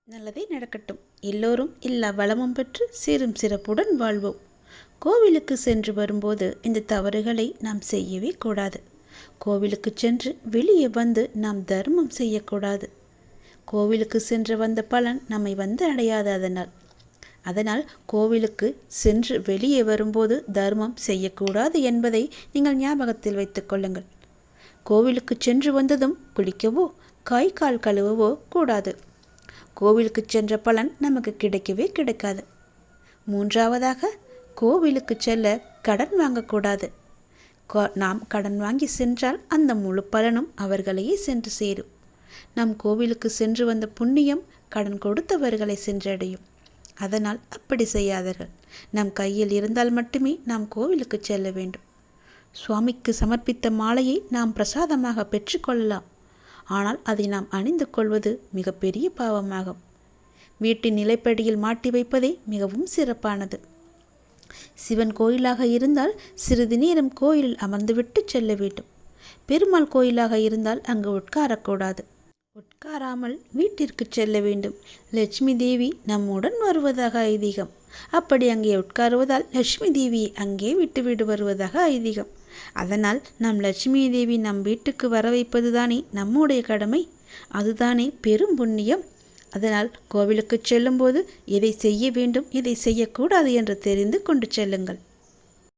நல்லதே நடக்கட்டும். எல்லோரும் எல்லா வளமும் பெற்று சீரும் சிறப்புடன் வாழ்வோம். கோவிலுக்கு சென்று வரும்போது இந்த தவறுகளை நாம் செய்யவே கூடாது. கோவிலுக்கு சென்று வெளியே வந்து நாம் தர்மம் செய்யக்கூடாது. கோவிலுக்கு சென்று வந்த பலன் நம்மை வந்து அடையாது. அதனால் கோவிலுக்கு சென்று வெளியே வரும்போது தர்மம் செய்யக்கூடாது என்பதை நீங்கள் ஞாபகத்தில் வைத்துக் கொள்ளுங்கள். கோவிலுக்கு சென்று வந்ததும் குளிக்கவோ கை கால் கழுவவோ கூடாது. கோவிலுக்கு சென்ற பலன் நமக்கு கிடைக்கவே கிடைக்காது. மூன்றாவதாக, கோவிலுக்கு செல்ல கடன் வாங்கக்கூடாது. நாம் கடன் வாங்கி சென்றால் அந்த முழு பலனும் அவர்களையே சென்று சேரும். நம் கோவிலுக்கு சென்று வந்த புண்ணியம் கடன் கொடுத்தவர்களை சென்றடையும். அதனால் அப்படி செய்யாதீர்கள். நம் கையில் இருந்தால் மட்டுமே நாம் கோவிலுக்கு செல்ல வேண்டும். சுவாமிக்கு சமர்ப்பித்த மாலையை நாம் பிரசாதமாக பெற்றுக்கொள்ளலாம். ஆனால் அதை நாம் அணிந்து கொள்வது மிகப்பெரிய பாவமாகும். வீட்டின் நிலைப்படியில் மாட்டி வைப்பதே மிகவும் சிறப்பானது. சிவன் கோயிலாக இருந்தால் சிறிது நேரம் கோயிலில் அமர்ந்துவிட்டு செல்ல வேண்டும். பெருமாள் கோயிலாக இருந்தால் அங்கு உட்காரக்கூடாது. உட்காராமல் வீட்டிற்கு செல்ல வேண்டும். லட்சுமி தேவி நம்முடன் வருவதாக ஐதீகம். அப்படி அங்கே உட்காருவதால் லட்சுமி தேவியை அங்கே விட்டுவிடு வருவதாக ஐதீகம். அதனால் நம் லட்சுமி தேவி நம் வீட்டுக்கு வர வைப்பது தானே நம்முடைய கடமை. அதுதானே பெரும் புண்ணியம். அதனால் கோவிலுக்கு செல்லும்போது எதை செய்ய வேண்டும் எதை செய்யக்கூடாது என்று தெரிந்து கொண்டு செல்லுங்கள்.